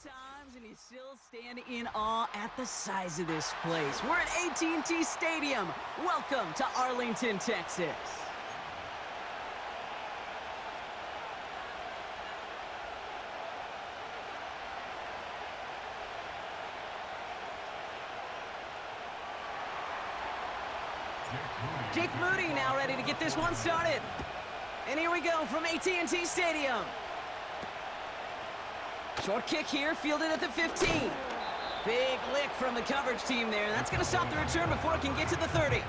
times and you still stand in awe at the size of this place. We're at AT&T Stadium. Welcome to Arlington, Texas. Jake Moody now ready to get this one started. And here we go from AT&T Stadium. Short kick here, fielded at the 15. Big lick from the coverage team there. That's going to stop the return before it can get to the 30.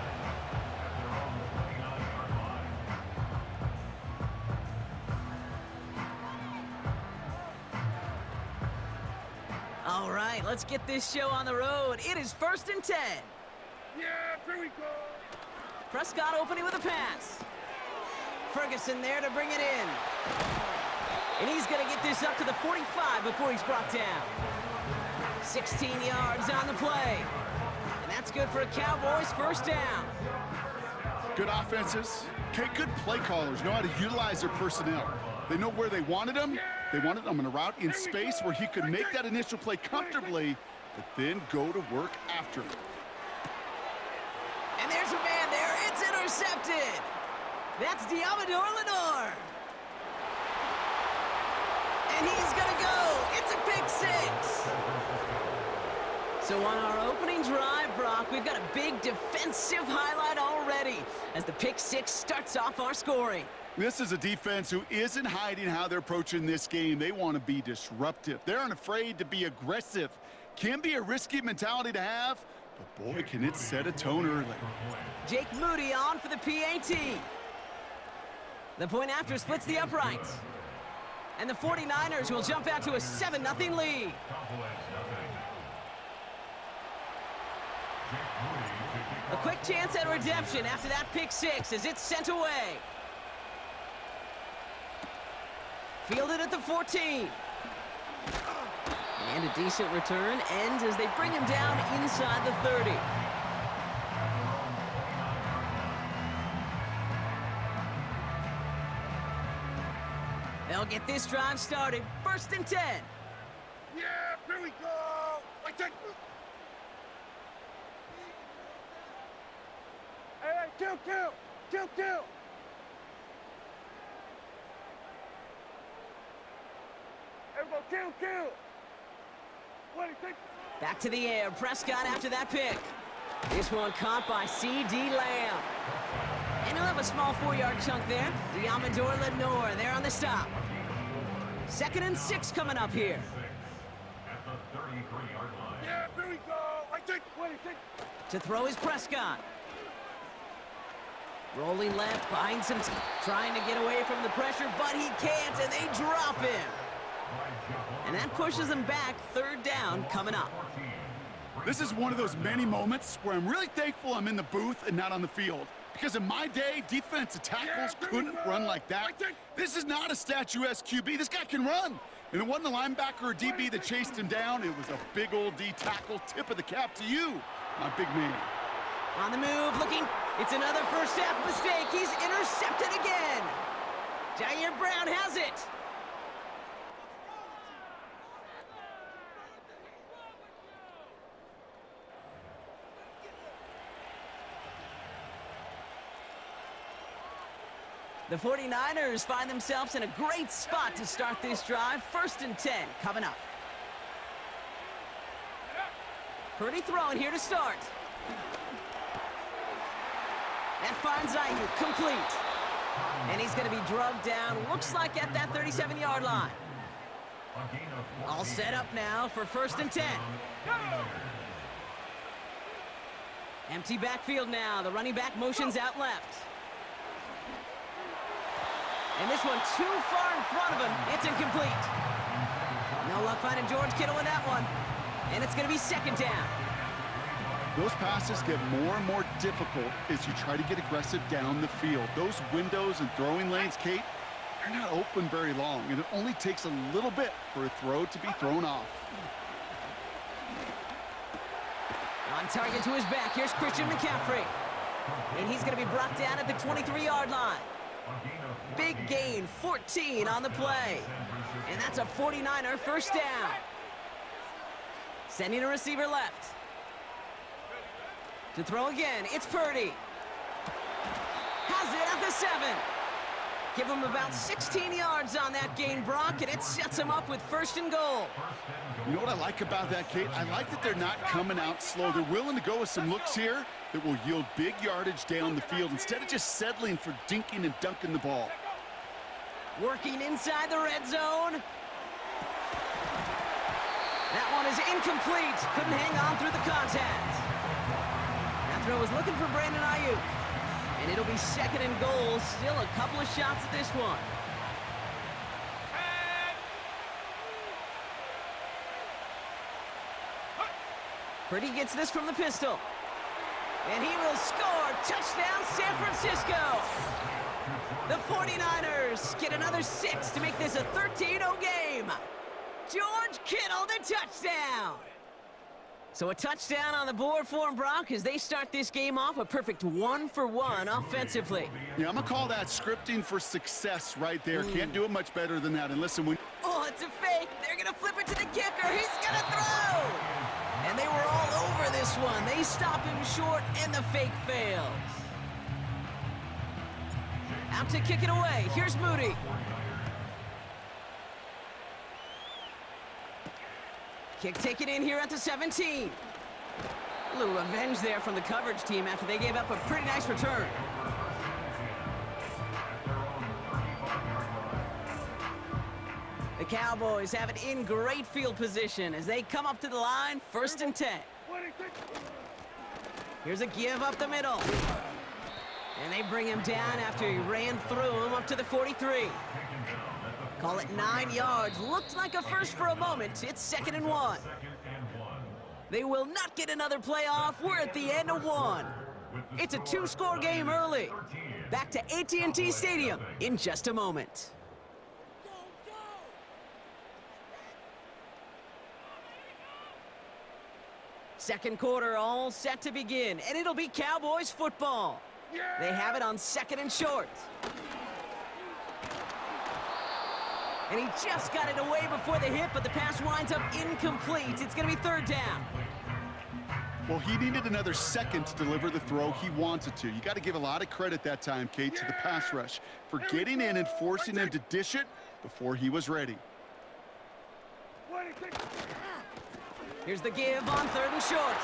All right, let's get this show on the road. It is 1st and 10. Yeah, here we go. Prescott opening with a pass. Ferguson there to bring it in. And he's going to get this up to the 45 before he's brought down. 16 yards on the play. And that's good for a Cowboys first down. Good offenses. Okay, good play callers know how to utilize their personnel. They know where they wanted him. They wanted him in a route in space where he could make that initial play comfortably, but then go to work after it. And there's a man there. It's intercepted. That's Diamador Lenore. And he's going to go. It's a pick six. So on our opening drive, Brock, we've got a big defensive highlight already as the pick six starts off our scoring. This is a defense who isn't hiding how they're approaching this game. They want to be disruptive. They aren't afraid to be aggressive. Can be a risky mentality to have, but boy, can it set a tone early. Jake Moody on for the PAT. The point after splits the uprights. And the 49ers will jump out to a 7-0 lead. A quick chance at redemption after that pick six as it's sent away. Fielded at the 14. And a decent return ends as they bring him down inside the 30. They'll get this drive started. 1st and 10. Yeah, here we go. Hey, kill. Everybody, kill. What do you think? Back to the air. Prescott after that pick. This one caught by C.D. Lamb. And he'll have a small 4-yard chunk there. Diamador Lenore there on the stop. 2nd and 6 coming up here. Yeah, here we go. What do you think? To throw is Prescott. Rolling left, behind some trying to get away from the pressure, but he can't, and they drop him. And that pushes them back. 3rd down coming up. This is one of those many moments where I'm really thankful I'm in the booth and not on the field. Because in my day, defensive tackles couldn't run like that. This is not a statuesque QB. This guy can run. And it wasn't a linebacker or DB that chased him down. It was a big old D tackle. Tip of the cap to you, my big man. On the move, looking. It's another first half mistake. He's intercepted again. Jair Brown has it. The 49ers find themselves in a great spot to start this drive. 1st and 10 coming up. Purdy throwing here to start. That finds Ayuk complete. And he's going to be drugged down, looks like at that 37-yard line. All set up now for 1st and 10. Empty backfield now. The running back motions out left. And this one too far in front of him. It's incomplete. No luck finding George Kittle in that one. And it's going to be 2nd down. Those passes get more and more difficult as you try to get aggressive down the field. Those windows and throwing lanes, Kate, they're not open very long, and it only takes a little bit for a throw to be thrown off. On target to his back, here's Christian McCaffrey. And he's going to be brought down at the 23-yard line. Big gain, 14 on the play. And that's a 49er first down. Sending a receiver left. To throw again, it's Purdy. Has it at the 7. Give him about 16 yards on that gain, Brock, and it sets him up with 1st and goal. You know what I like about that, Kate? I like that they're not coming out slow. They're willing to go with some looks here that will yield big yardage down the field instead of just settling for dinking and dunking the ball. Working inside the red zone. That one is incomplete. Couldn't hang on through the contact. That throw was looking for Brandon Ayuk. And it'll be 2nd and goal. Still a couple of shots at this one. Purdy gets this from the pistol. And he will score. Touchdown, San Francisco. The 49ers get another 6 to make this a 13-0 game. George Kittle, the touchdown. So a touchdown on the board for him, Brock, as they start this game off a perfect 1-for-1 offensively. Yeah, I'm going to call that scripting for success right there. Can't do it much better than that. And listen, when... Oh, it's a fake. They're going to flip it to the kicker. He's going to throw. And they were all over this one. They stop him short, and the fake fails. Out to kick it away. Here's Moody. Kick taken in here at the 17. A little revenge there from the coverage team after they gave up a pretty nice return. The Cowboys have it in great field position as they come up to the line, 1st and 10. Here's a give up the middle. And they bring him down after he ran through him up to the 43. Call it 9 yards. Looked like a first for a moment. It's 2nd and 1. They will not get another playoff. We're at the end of 1. It's a 2-score game early. Back to AT&T Stadium in just a moment. Second quarter all set to begin, and it'll be Cowboys football. They have it on 2nd and short. And he just got it away before the hit, but the pass winds up incomplete. It's going to be 3rd down. Well, he needed another second to deliver the throw he wanted to. You got to give a lot of credit that time, Kate, to the pass rush for getting in and forcing him to dish it before he was ready. Here's the give on 3rd and short.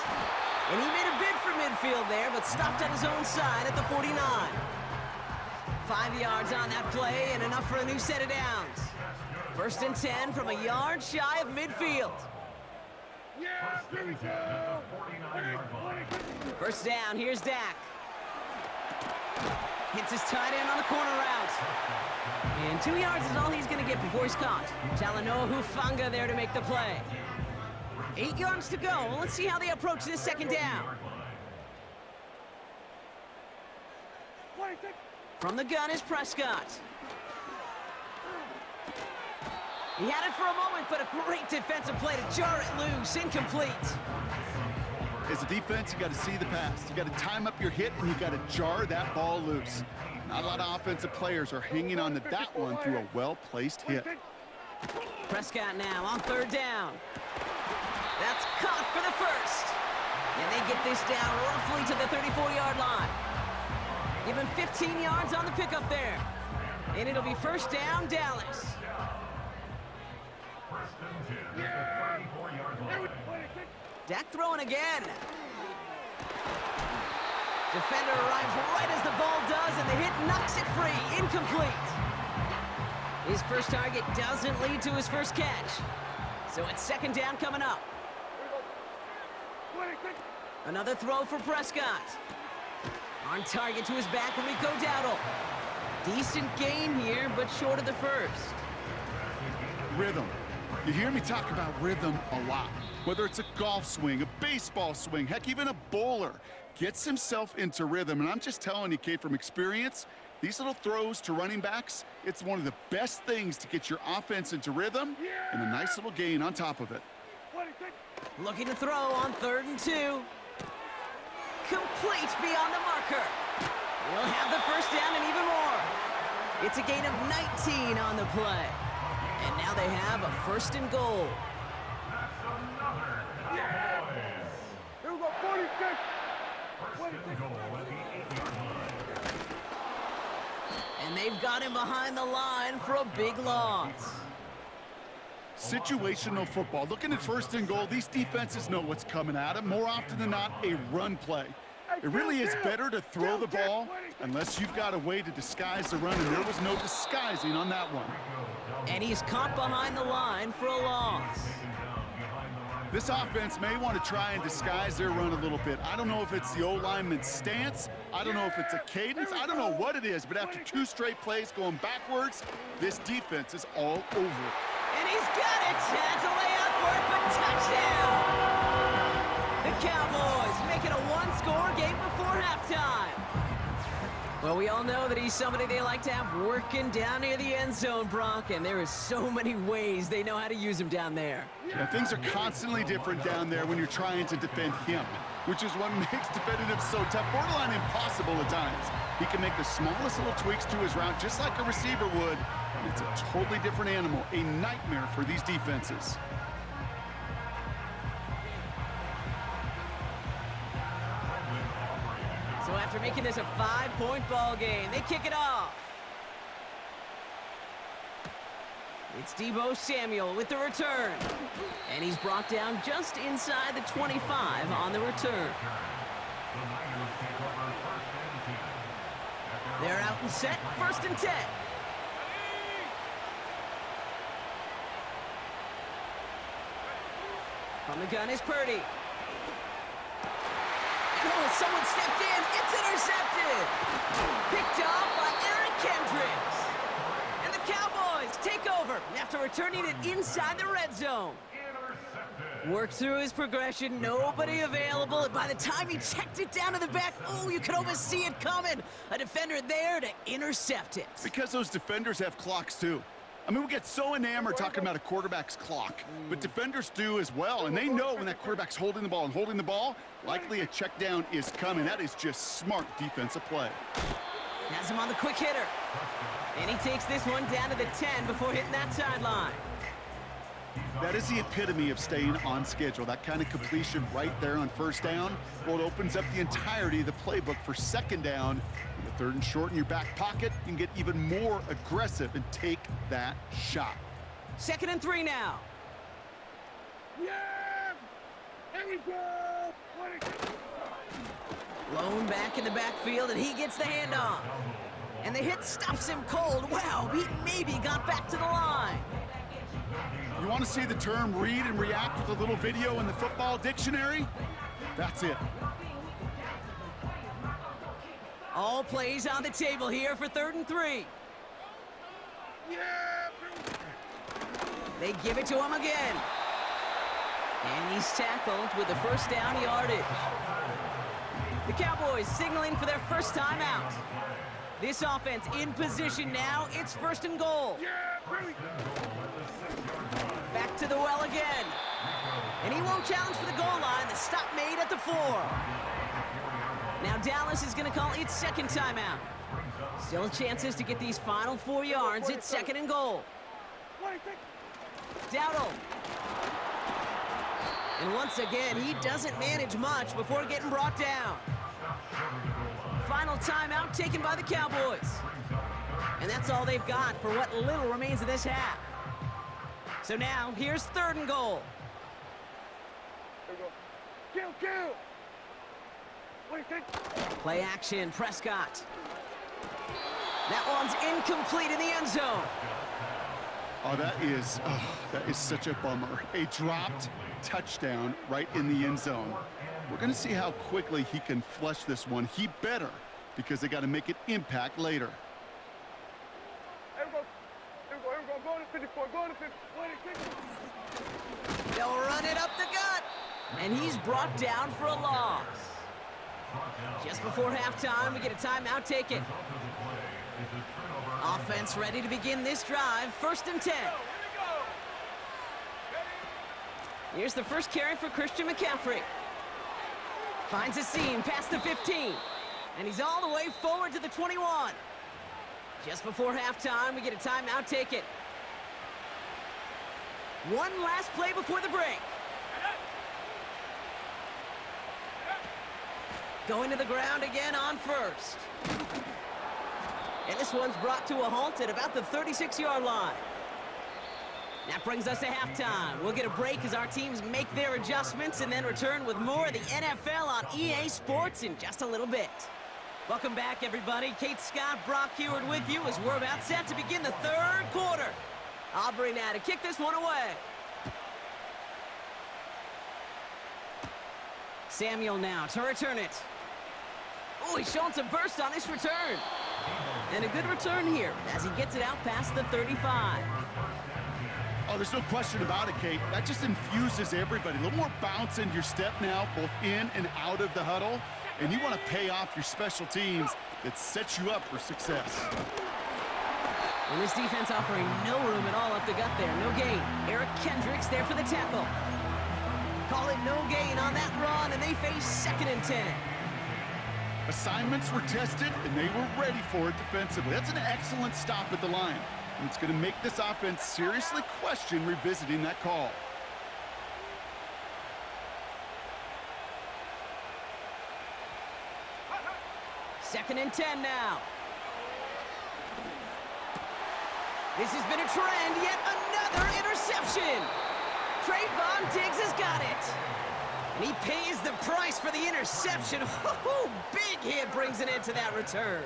And he made a bid for midfield there, but stopped at his own side at the 49. 5 yards on that play and enough for a new set of downs. 1st and 10 from a yard shy of midfield. First down, here's Dak. Hits his tight end on the corner route. And 2 yards is all he's going to get before he's caught. Talanoa Hufanga there to make the play. 8 yards to go. Well, let's see how they approach this 2nd down. From the gun is Prescott. He had it for a moment, but a great defensive play to jar it loose. Incomplete. As a defense, you got to see the pass. You got to time up your hit, and you got to jar that ball loose. Not a lot of offensive players are hanging on to that one through a well-placed hit. Prescott now on 3rd down. That's caught for the 1st. And they get this down roughly to the 34-yard line. Give him 15 yards on the pickup there. And it'll be 1st down, Dallas. Dak throwing again. Defender arrives right as the ball does, and the hit knocks it free. Incomplete. His first target doesn't lead to his first catch. So it's 2nd down coming up. Another throw for Prescott. On target to his back, Rico Dowdle. Decent gain here, but short of the 1st. Rhythm. You hear me talk about rhythm a lot. Whether it's a golf swing, a baseball swing, heck, even a bowler gets himself into rhythm. And I'm just telling you, Kate, from experience, these little throws to running backs, it's one of the best things to get your offense into rhythm and a nice little gain on top of it. Looking to throw on 3rd and 2. Complete beyond the marker. He'll have the 1st down and even more. It's a gain of 19 on the play. And now they have a 1st and goal. brought him behind the line for a big loss. Situational football. Looking at first and goal, these defenses know what's coming at them. More often than not, a run play. It really is better to throw the ball unless you've got a way to disguise the run, and there was no disguising on that one. And he's caught behind the line for a loss. This offense may want to try and disguise their run a little bit. I don't know if it's the O-lineman's stance. I don't know if it's a cadence. I don't know what it is, but after 2 straight plays going backwards, this defense is all over it. And he's got it. Had to lay out for it, but touchdown! The Cowboys make it a 1-score game before halftime. Well, we all know that he's somebody they like to have working down near the end zone, Brock, and there is so many ways they know how to use him down there. Yeah, things are constantly different down there when you're trying to defend him, which is what makes defending him so tough, borderline impossible at times. He can make the smallest little tweaks to his route just like a receiver would, and it's a totally different animal, a nightmare for these defenses. So after making this a 5-point ball game, they kick it off. It's Deebo Samuel with the return. And he's brought down just inside the 25 on the return. They're out and set, 1st and 10. From the gun is Purdy. Oh, someone stepped in. It's intercepted. Picked off by Eric Kendricks. And the Cowboys take over after returning it inside the red zone. Worked through his progression. Nobody available. And by the time he checked it down to the back, oh, you could almost see it coming. A defender there to intercept it. Because those defenders have clocks, too. I mean, we get so enamored talking about a quarterback's clock, but defenders do as well, and they know when that quarterback's holding the ball, likely a check down is coming. That is just smart defensive play. Has him on the quick hitter. And he takes this one down to the 10 before hitting that sideline. That is the epitome of staying on schedule. That kind of completion right there on 1st down. Well, it opens up the entirety of the playbook for 2nd down. The 3rd and short in your back pocket, you can get even more aggressive and take that shot. 2nd and 3 now. Yeah! Here we go! Lone back in the backfield, and he gets the handoff. And the hit stops him cold. Wow, he maybe got back to the line. You want to see the term read and react with a little video in the football dictionary? That's it. All plays on the table here for 3rd and 3. Yeah! They give it to him again. And he's tackled with the 1st down yardage. The Cowboys signaling for their 1st time out. This offense in position now. It's 1st and goal. Yeah! Back to the well again. And he won't challenge for the goal line. The stop made at the 4. Now Dallas is going to call its 2nd timeout. Still chances to get these final 4 yards. It's 2nd and goal. Dowdle. And once again, he doesn't manage much before getting brought down. Final timeout taken by the Cowboys. And that's all they've got for what little remains of this half. So now, here's 3rd and goal. Kill! Play action, Prescott. That one's incomplete in the end zone. Oh, that is such a bummer. A dropped touchdown right in the end zone. We're going to see how quickly he can flush this one. He better, because they got to make it impact later. Here we go. Go to 54. Go to 50. They'll run it up the gut. And he's brought down for a loss. Just before halftime, we get a timeout taken. Offense ready to begin this drive. 1st and 10. Here's the first carry for Christian McCaffrey. Finds a seam past the 15. And he's all the way forward to the 21. Just before halftime, we get a timeout taken. One last play before the break. Going to the ground again on 1st. And this one's brought to a halt at about the 36-yard line. That brings us to halftime. We'll get a break as our teams make their adjustments and then return with more of the NFL on EA Sports in just a little bit. Welcome back, everybody. Kate Scott, Brock Heward with you as we're about set to begin the third quarter. Aubrey now to kick this one away. Samuel now to return it. Oh, he's showing some burst on this return. And a good return here as he gets it out past the 35. Oh, there's no question about it, Kate. That just infuses everybody. A little more bounce in your step now, both in and out of the huddle. And you want to pay off your special teams that sets you up for success. And this defense offering no room at all up the gut there. No gain. Eric Kendricks there for the tackle. Call it no gain on that run, and they face 2nd and 10. Assignments were tested, and they were ready for it defensively. That's an excellent stop at the line. And it's going to make this offense seriously question revisiting that call. Second and 10 now. This has been a trend, yet another interception. Trayvon Diggs has got it. And he pays the price for the interception. Big hit brings it into that return.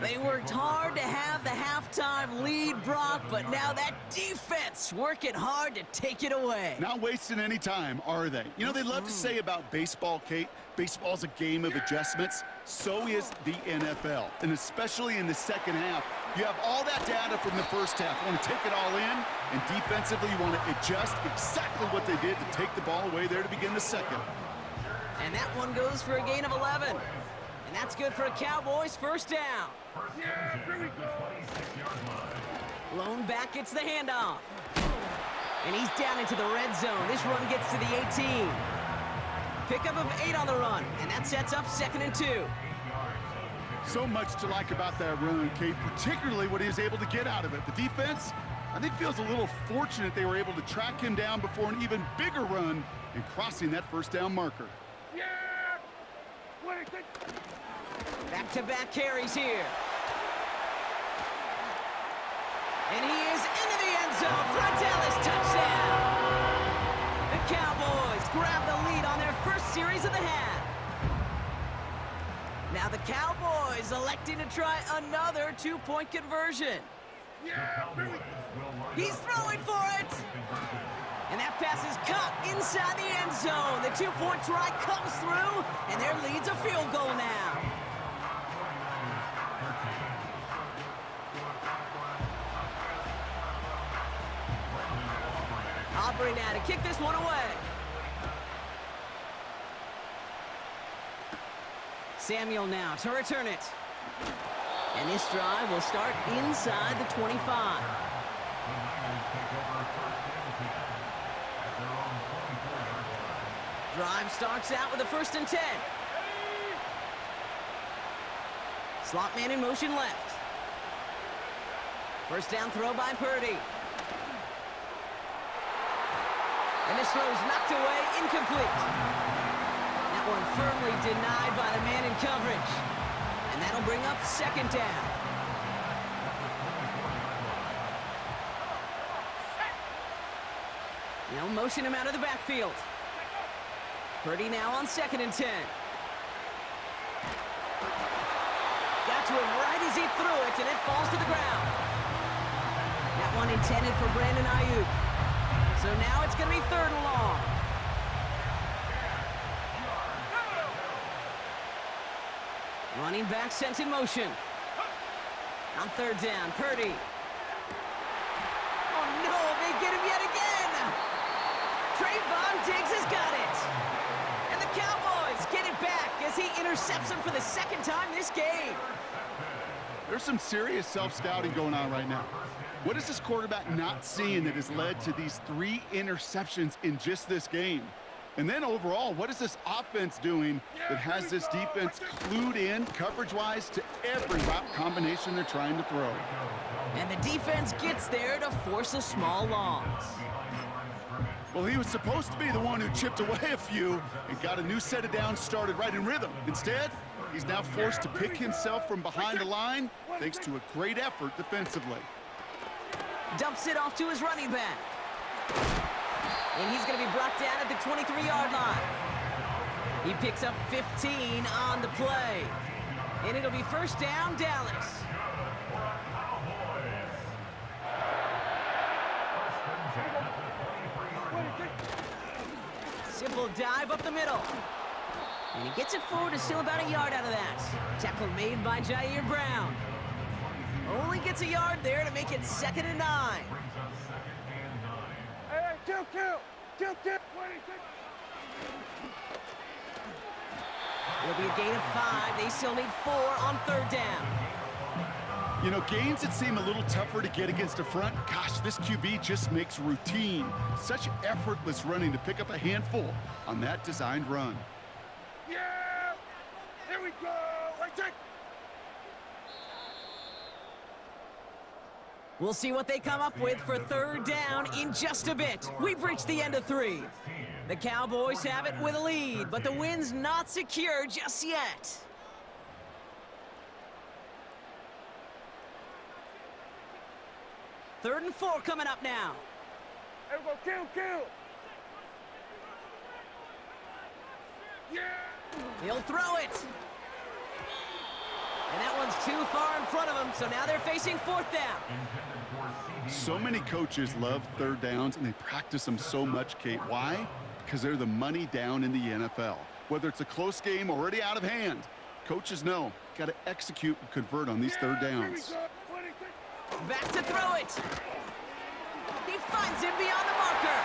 They worked hard to have the halftime lead, Brock, but now that defense working hard to take it away. Not wasting any time, are they? You know, they love to say about baseball, Kate, baseball's a game of adjustments. So is the NFL, and especially in the second half. You have all that data from the first half. You want to take it all in, and defensively you want to adjust exactly what they did to take the ball away there to begin the second. And that one goes for a gain of 11. And that's good for a Cowboys first down. Lone back gets the handoff. And he's down into the red zone. This run gets to the 18. Pickup of 8 on the run, and that sets up 2nd and 2. So much to like about that run, Kate, particularly what he was able to get out of it. The defense, I think, feels a little fortunate they were able to track him down before an even bigger run and crossing that first down marker. Back-to-back carries here. And he is into the end zone for a Dallas touchdown. The Cowboys grab the lead on their first series of the half. Now the Cowboys electing to try another 2-point conversion. He's throwing for it. And that pass is caught inside the end zone. The 2-point try comes through, and their lead's a field goal now. Aubrey now to kick this one away. Samuel now to return it. And this drive will start inside the 25. Drive starts out with a 1st and 10. Slot man in motion left. First down throw by Purdy. And this throw's knocked away, incomplete. That one firmly denied by the man in coverage. And that'll bring up 2nd down. Now motion him out of the backfield. Purdy now on 2nd and 10. Got to him right as he threw it, and it falls to the ground. That one intended for Brandon Ayuk. So now it's going to be 3rd and long. Running back sent in motion. On 3rd down, Purdy. Oh no, they get him yet again. Trayvon Diggs has got it. And the Cowboys get it back as he intercepts him for the 2nd time this game. There's some serious self-scouting going on right now. What is this quarterback not seeing that has led to these 3 interceptions in just this game? And then overall, what is this offense doing that has this defense clued in coverage-wise to every route combination they're trying to throw? And the defense gets there to force a small loss. Well, he was supposed to be the one who chipped away a few and got a new set of downs started right in rhythm. Instead, He's now forced to pick himself from behind the line thanks to a great effort defensively. Dumps it off to his running back. And he's going to be brought down at the 23-yard line. He picks up 15 on the play. And it'll be first down, Dallas. Simple dive up the middle. And he gets it forward to still about a yard out of that. Tackle made by Jair Brown. Only gets a yard there to make it 2nd and 9. Hey, kill. It'll be a gain of 5. They still need 4 on 3rd down. You know, gains that seem a little tougher to get against a front, gosh, this QB just makes routine. Such effortless running to pick up a handful on that designed run. Yeah! Here we go! Right there! We'll see what they come up with for 3rd down in just a bit. We've reached the end of 3. The Cowboys have it with a lead, but the win's not secure just yet. Third and 4 coming up now. Here we go, kill! Yeah! He'll throw it. And that one's too far in front of him, so now they're facing 4th down. So many coaches love 3rd downs, and they practice them so much, Kate. Why? Because they're the money down in the NFL. Whether it's a close game already out of hand, coaches know, got to execute and convert on these 3rd downs. Back to throw it. He finds him beyond the marker.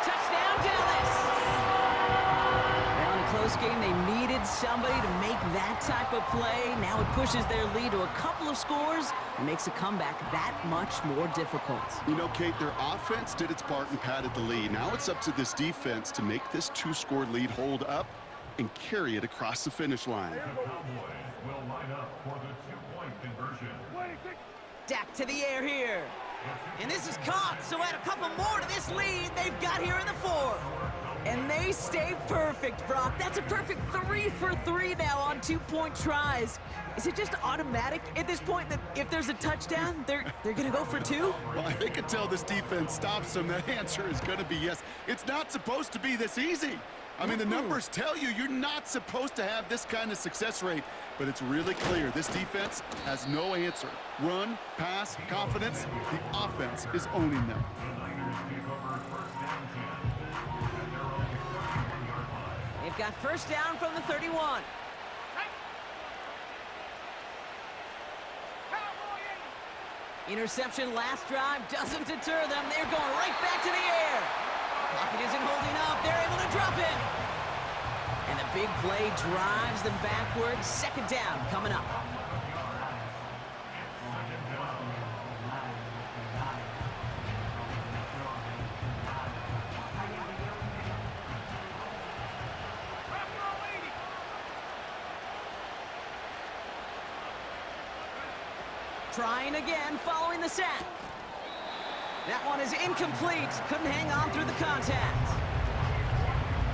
Touchdown, Dallas. Well, in a close game, they needed somebody to make that type of play. Now it pushes their lead to a couple of scores and makes a comeback that much more difficult. You know, Kate, their offense did its part and padded the lead. Now it's up to this defense to make this 2-score lead hold up and carry it across the finish line. Will line up for the 2-point conversion. Dak to the air here. And this is caught, so add a couple more to this lead they've got here in the 4th. And they stay perfect, Brock. That's a perfect 3 for 3 now on 2-point tries. Is it just automatic at this point that if there's a touchdown, they're going to go for 2? Well, I think until this defense stops them, that answer is going to be yes. It's not supposed to be this easy. I mean, the numbers tell you you're not supposed to have this kind of success rate, but it's really clear this defense has no answer. Run, pass, confidence, the offense is owning them. They've got first down from the 31. Interception last drive doesn't deter them. They're going right back to the air. Pocket isn't holding up. They're able to drop it. And the big play drives them backwards. 2nd down coming up. Trying again following the sack. That one is incomplete. Couldn't hang on through the contact.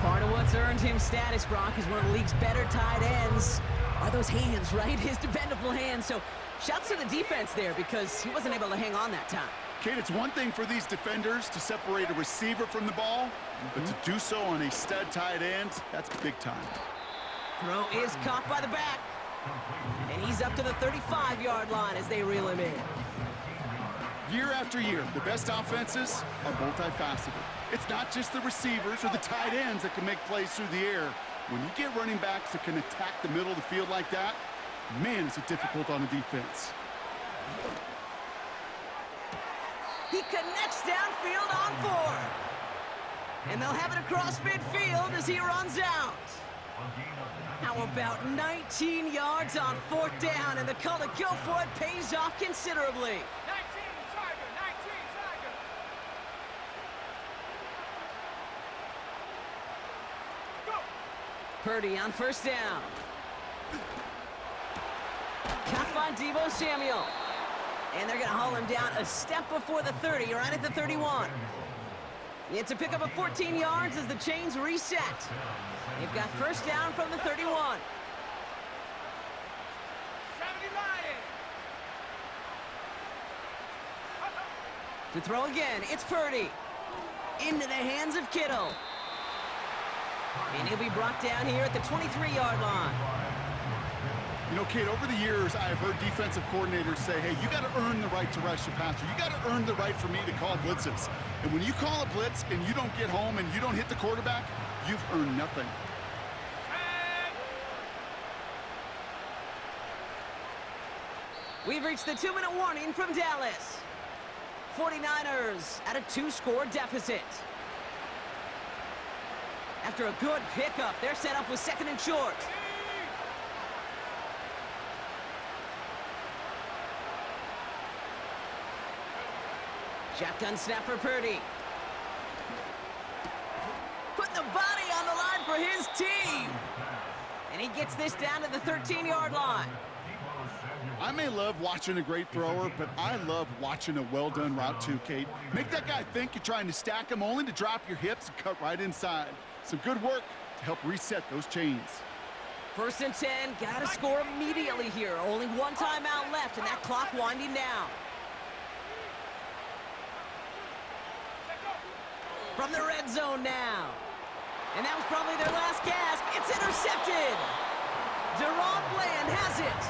Part of what's earned him status, Brock, is one of the league's better tight ends. Are those hands, right? His dependable hands. So shouts to the defense there because he wasn't able to hang on that time. Kate, it's one thing for these defenders to separate a receiver from the ball, but to do so on a stud tight end, that's big time. Throw is caught by the back. And he's up to the 35-yard line as they reel him in. Year after year, the best offenses are multifaceted. It's not just the receivers or the tight ends that can make plays through the air. When you get running backs that can attack the middle of the field like that, man, is it difficult on the defense. He connects downfield on 4. And they'll have it across midfield as he runs out. How about 19 yards on 4th down, and the call to go for it pays off considerably. 19, Tiger, 19, Tiger. Go. Purdy on first down. Caught by Deebo Samuel. And they're going to haul him down a step before the 30, right at the 31. It's a pickup of 14 yards as the chains reset. They've got first down from the 31. To throw again, it's Purdy. Into the hands of Kittle. And he'll be brought down here at the 23-yard line. You know, Kate, over the years, I have heard defensive coordinators say, hey, you got to earn the right to rush your passer. You got to earn the right for me to call blitzes. And when you call a blitz and you don't get home and you don't hit the quarterback, you've earned nothing. We've reached the 2-minute warning from Dallas. 49ers at a 2-score deficit. After a good pickup, they're set up with 2nd and short. Shotgun snap for Purdy. Putting the body on the line for his team. And he gets this down to the 13-yard line. I may love watching a great thrower, but I love watching a well-done route too, Kate. Make that guy think you're trying to stack him only to drop your hips and cut right inside. Some good work to help reset those chains. 1st and 10, gotta score immediately here. Only one timeout left, and that clock winding down. From the red zone now. And that was probably their last gasp. It's intercepted. Deron Bland has it.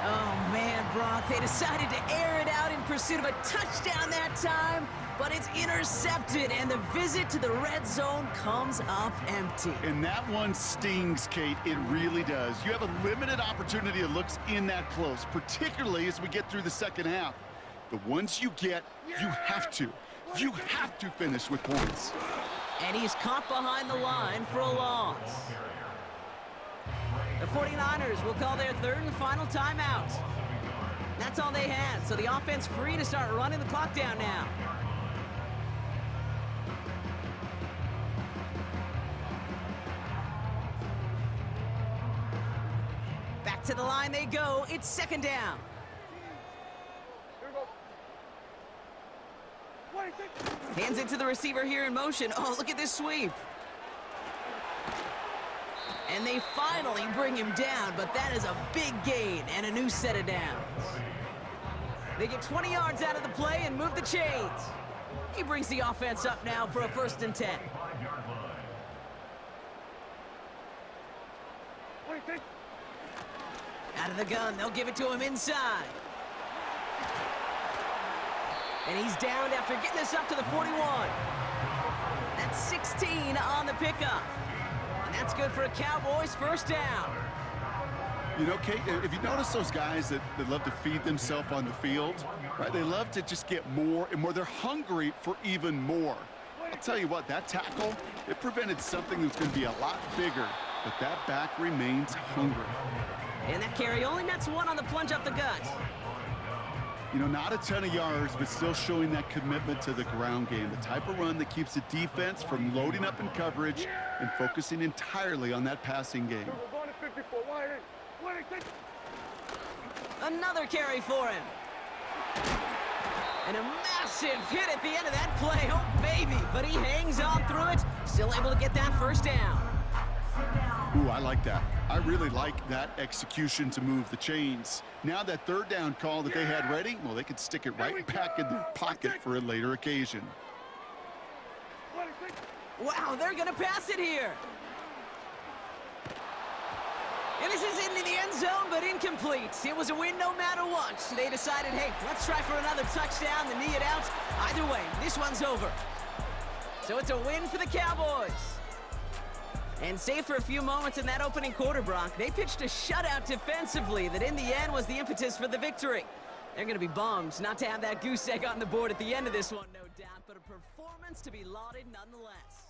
Oh, man, Brock, they decided to air it out in pursuit of a touchdown that time, but it's intercepted, and the visit to the red zone comes up empty. And that one stings, Kate. It really does. You have a limited opportunity that looks in that close, particularly as we get through the second half. The ones you get, you have to finish with points. And he's caught behind the line for a loss. The 49ers will call their 3rd and final timeout. That's all they had, so the offense free to start running the clock down now. Back to the line they go. It's 2nd down. Hands it to the receiver here in motion. Oh, look at this sweep. And they finally bring him down, but that is a big gain and a new set of downs. They get 20 yards out of the play and move the chains. He brings the offense up now for a 1st and 10. Out of the gun, they'll give it to him inside. And he's downed after getting this up to the 41. That's 16 on the pickup. And that's good for a Cowboys 1st down. You know, Kate, if you notice those guys that love to feed themselves on the field, right? They love to just get more and more. They're hungry for even more. I'll tell you what, that tackle, it prevented something that's going to be a lot bigger, but that back remains hungry. And that carry only nets 1 on the plunge up the gut. You know, not a ton of yards, but still showing that commitment to the ground game. The type of run that keeps the defense from loading up in coverage and focusing entirely on that passing game. Another carry for him. And a massive hit at the end of that play. Oh, baby. But he hangs on through it. Still able to get that 1st down. Ooh, I like that. I really like that execution to move the chains. Now that 3rd down call that they had ready, well, they could stick it right back in their pocket for a later occasion. Wow, they're going to pass it here. And this is into the end zone, but incomplete. It was a win no matter what. They decided, hey, let's try for another touchdown, the knee it out. Either way, this one's over. So it's a win for the Cowboys. And save for a few moments in that opening quarter, Brock, they pitched a shutout defensively that in the end was the impetus for the victory. They're going to be bummed not to have that goose egg on the board at the end of this one, no doubt, but a performance to be lauded nonetheless.